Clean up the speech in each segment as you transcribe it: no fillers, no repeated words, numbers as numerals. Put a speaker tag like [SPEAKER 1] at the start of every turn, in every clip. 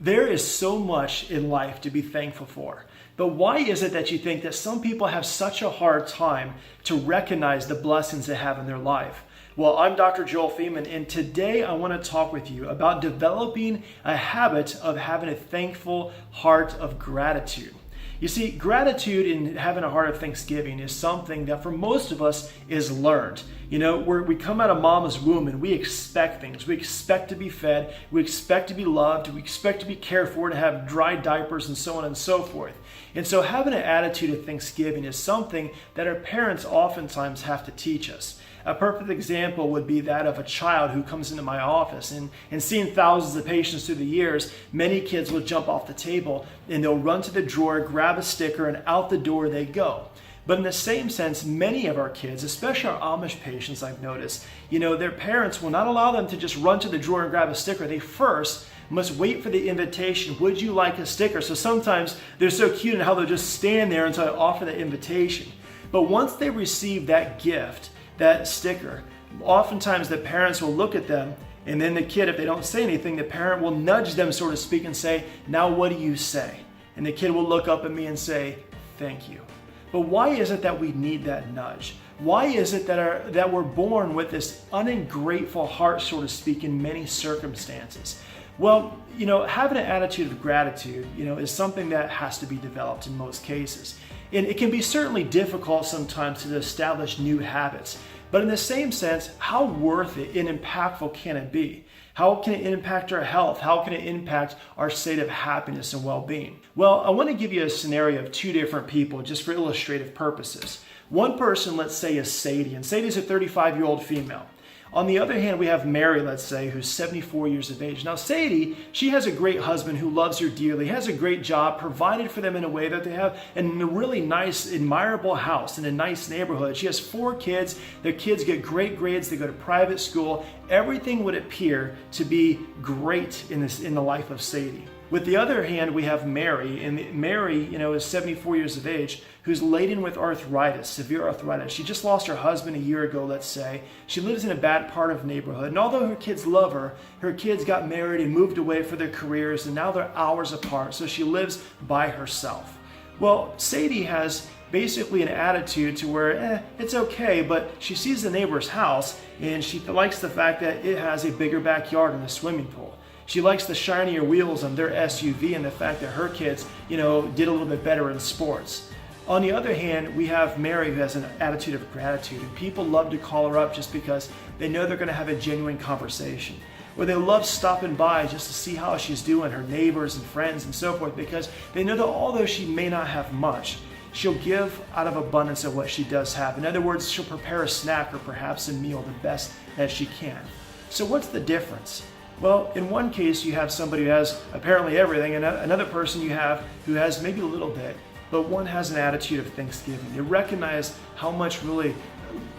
[SPEAKER 1] There is so much in life to be thankful for. But why is it that you think that some people have such a hard time to recognize the blessings they have in their life? Well, I'm Dr. Joel Feeman, and today I want to talk with you about developing a habit of having a thankful heart of gratitude. You see, gratitude and having a heart of thanksgiving is something that for most of us is learned. You know, we come out of mama's womb and we expect things. We expect to be fed, we expect to be loved, we expect to be cared for, to have dry diapers and so on and so forth. And so having an attitude of thanksgiving is something that our parents oftentimes have to teach us. A perfect example would be that of a child who comes into my office and seeing thousands of patients through the years, many kids will jump off the table and they'll run to the drawer, grab a sticker, and out the door they go. But in the same sense, many of our kids, especially our Amish patients I've noticed, their parents will not allow them to just run to the drawer and grab a sticker. They first must wait for the invitation. Would you like a sticker? So sometimes they're so cute in how they'll just stand there until I offer the invitation. But once they receive that gift, that sticker, oftentimes the parents will look at them, and then the kid, if they don't say anything, the parent will nudge them, so to speak, and say, "Now what do you say?" And the kid will look up at me and say, "Thank you." But why is it that we need that nudge? Why is it that we're born with this ungrateful heart, so to speak, in many circumstances? Well, having an attitude of gratitude, is something that has to be developed in most cases. And it can be certainly difficult sometimes to establish new habits. But in the same sense, how worth it and impactful can it be? How can it impact our health? How can it impact our state of happiness and well-being? Well, I want to give you a scenario of two different people just for illustrative purposes. One person, let's say, is Sadie, and Sadie's a 35-year-old female. On the other hand, we have Mary, let's say, who's 74 years of age. Now, Sadie, she has a great husband who loves her dearly, has a great job, provided for them in a way that they have a really nice, admirable house in a nice neighborhood. She has 4 kids. Their kids get great grades. They go to private school. Everything would appear to be great in the life of Sadie. With the other hand, we have Mary, and Mary, is 74 years of age, who's laden with arthritis, severe arthritis. She just lost her husband a year ago, let's say. She lives in a bad part of the neighborhood, and although her kids love her, her kids got married and moved away for their careers, and now they're hours apart, so she lives by herself. Well, Sadie has basically an attitude to where, it's okay, but she sees the neighbor's house, and she likes the fact that it has a bigger backyard and a swimming pool. She likes the shinier wheels on their SUV and the fact that her kids, did a little bit better in sports. On the other hand, we have Mary, who has an attitude of gratitude, and people love to call her up just because they know they're going to have a genuine conversation. Or they love stopping by just to see how she's doing, her neighbors and friends and so forth, because they know that although she may not have much, she'll give out of abundance of what she does have. In other words, she'll prepare a snack or perhaps a meal the best that she can. So what's the difference? Well, in one case, you have somebody who has apparently everything, and another person you have who has maybe a little bit, but one has an attitude of thanksgiving. They recognize how much really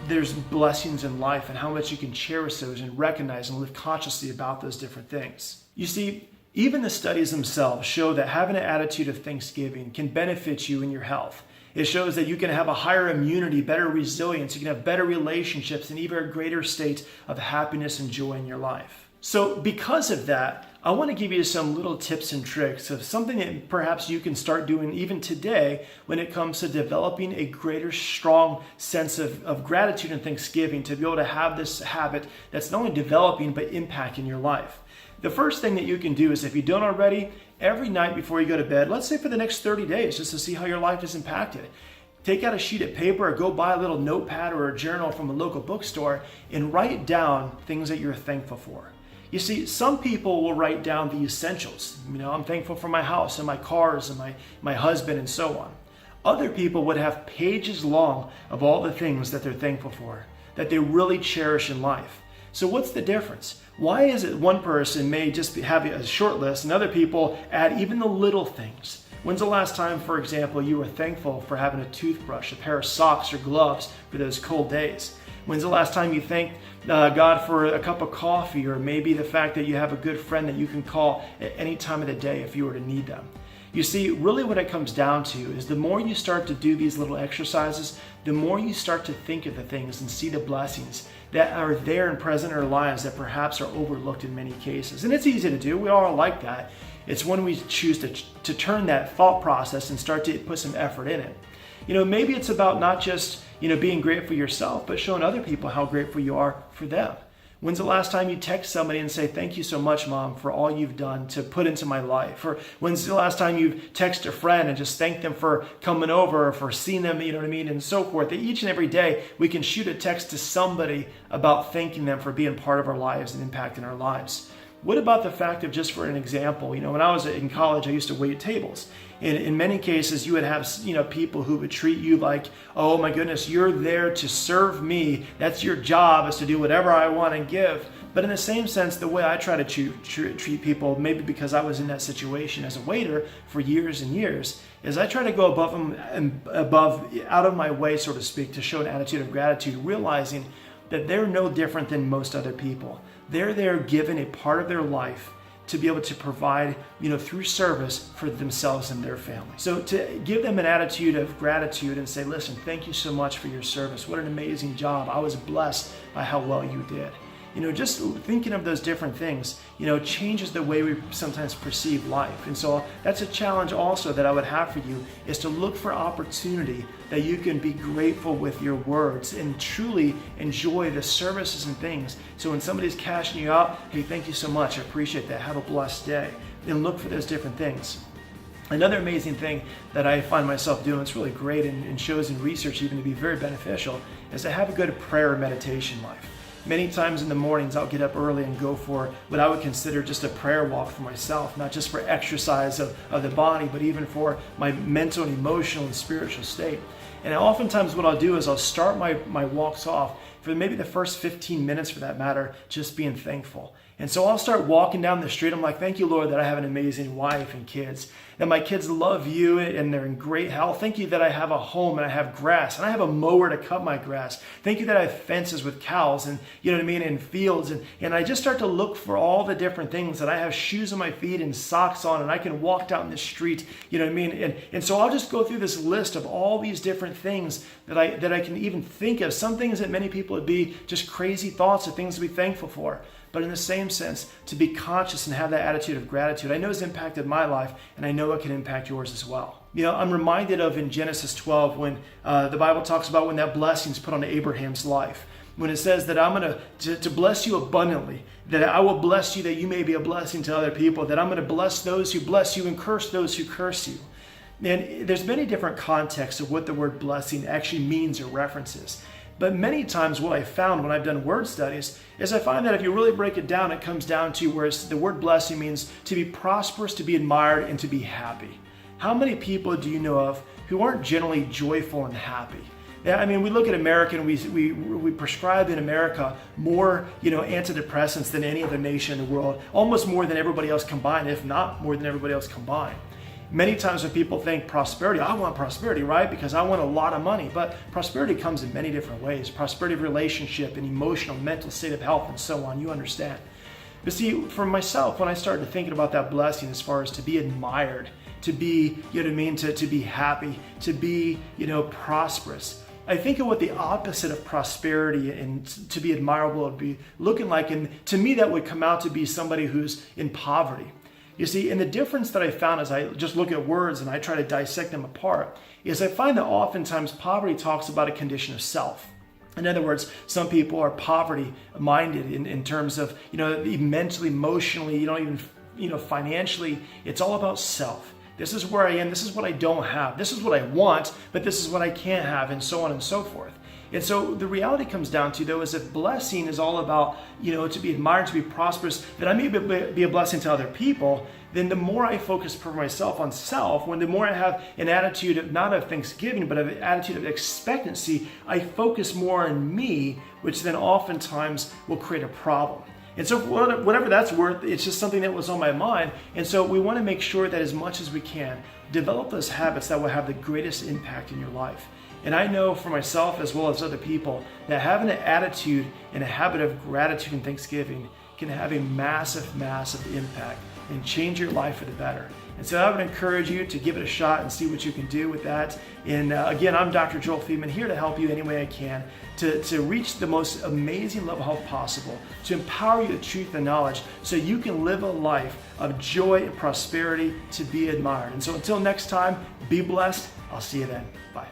[SPEAKER 1] there's blessings in life and how much you can cherish those and recognize and live consciously about those different things. You see, even the studies themselves show that having an attitude of thanksgiving can benefit you in your health. It shows that you can have a higher immunity, better resilience, you can have better relationships, and even a greater state of happiness and joy in your life. So because of that, I want to give you some little tips and tricks of something that perhaps you can start doing even today when it comes to developing a greater, strong sense of gratitude and thanksgiving to be able to have this habit that's not only developing but impacting your life. The first thing that you can do is, if you don't already, every night before you go to bed, let's say for the next 30 days, just to see how your life is impacted. Take out a sheet of paper or go buy a little notepad or a journal from a local bookstore and write down things that you're thankful for. You see, some people will write down the essentials. I'm thankful for my house and my cars and my husband and so on. Other people would have pages long of all the things that they're thankful for, that they really cherish in life. So what's the difference? Why is it one person may just have a short list and other people add even the little things? When's the last time, for example, you were thankful for having a toothbrush, a pair of socks or gloves for those cold days? When's the last time you thanked God for a cup of coffee, or maybe the fact that you have a good friend that you can call at any time of the day if you were to need them? You see, really what it comes down to is the more you start to do these little exercises, the more you start to think of the things and see the blessings that are there and present in our lives that perhaps are overlooked in many cases. And it's easy to do. We all are like that. It's when we choose to turn that thought process and start to put some effort in it. Maybe it's about not just, being grateful yourself, but showing other people how grateful you are for them. When's the last time you text somebody and say, thank you so much, Mom, for all you've done to put into my life? Or when's the last time you've texted a friend and just thanked them for coming over or for seeing them, and so forth. That each and every day we can shoot a text to somebody about thanking them for being part of our lives and impacting our lives. What about the fact of, just for an example, when I was in college, I used to wait tables. And in many cases, you would have, people who would treat you like, oh my goodness, you're there to serve me. That's your job, is to do whatever I want and give. But in the same sense, the way I try to treat people, maybe because I was in that situation as a waiter for years and years, is I try to go above, out of my way, so to speak, to show an attitude of gratitude, realizing that they're no different than most other people. They're there given a part of their life to be able to provide, through service for themselves and their family. So to give them an attitude of gratitude and say, listen, thank you so much for your service. What an amazing job. I was blessed by how well you did. Just thinking of those different things, changes the way we sometimes perceive life. And so that's a challenge also that I would have for you, is to look for opportunity that you can be grateful with your words and truly enjoy the services and things. So when somebody's cashing you out, hey, thank you so much. I appreciate that. Have a blessed day. And look for those different things. Another amazing thing that I find myself doing, it's really great and shows in research even to be very beneficial, is to have a good prayer and meditation life. Many times in the mornings, I'll get up early and go for what I would consider just a prayer walk for myself, not just for exercise of the body, but even for my mental and emotional and spiritual state. And oftentimes what I'll do is I'll start my walks off for maybe the first 15 minutes, for that matter, just being thankful. And so I'll start walking down the street. I'm like, thank you, Lord, that I have an amazing wife and kids, that my kids love you and they're in great health. Thank you that I have a home and I have grass and I have a mower to cut my grass. Thank you that I have fences with cows and, and fields. And I just start to look for all the different things, that I have shoes on my feet and socks on and I can walk down the street, And so I'll just go through this list of all these different things that I can even think of. Some things that many people would be just crazy thoughts of things to be thankful for. But in the same sense, to be conscious and have that attitude of gratitude, I know has impacted my life, and I know it can impact yours as well. I'm reminded of in Genesis 12 when the Bible talks about when that blessing is put on Abraham's life. When it says that I'm going to bless you abundantly, that I will bless you that you may be a blessing to other people, that I'm going to bless those who bless you and curse those who curse you. And there's many different contexts of what the word blessing actually means or references. But many times what I found when I've done word studies is I find that if you really break it down, it comes down to where the word blessing means to be prosperous, to be admired, and to be happy. How many people do you know of who aren't generally joyful and happy? I mean, we look at America and we prescribe in America more, antidepressants than any other nation in the world, almost more than everybody else combined, if not more than everybody else combined. Many times when people think prosperity, I want prosperity, right? Because I want a lot of money. But prosperity comes in many different ways. Prosperity of relationship and emotional, mental state of health and so on, you understand. But see, for myself, when I started thinking about that blessing as far as to be admired, to be, to be happy, to be, prosperous, I think of what the opposite of prosperity and to be admirable would be looking like. And to me, that would come out to be somebody who's in poverty. You see, and the difference that I found as I just look at words and I try to dissect them apart is I find that oftentimes poverty talks about a condition of self. In other words, some people are poverty-minded in terms of, mentally, emotionally, even, financially. It's all about self. This is where I am. This is what I don't have. This is what I want, but this is what I can't have, and so on and so forth. And so the reality comes down to, though, is if blessing is all about, to be admired, to be prosperous, that I may be a blessing to other people, then the more I focus for myself on self, the more I have an attitude of not of thanksgiving, but of an attitude of expectancy, I focus more on me, which then oftentimes will create a problem. And so whatever that's worth, it's just something that was on my mind. And so we want to make sure that as much as we can, develop those habits that will have the greatest impact in your life. And I know for myself as well as other people that having an attitude and a habit of gratitude and thanksgiving can have a massive, massive impact and change your life for the better. And so I would encourage you to give it a shot and see what you can do with that. And again, I'm Dr. Joel Feeman, here to help you any way I can to reach the most amazing level of health possible, to empower you with truth and knowledge so you can live a life of joy and prosperity to be admired. And so until next time, be blessed. I'll see you then. Bye.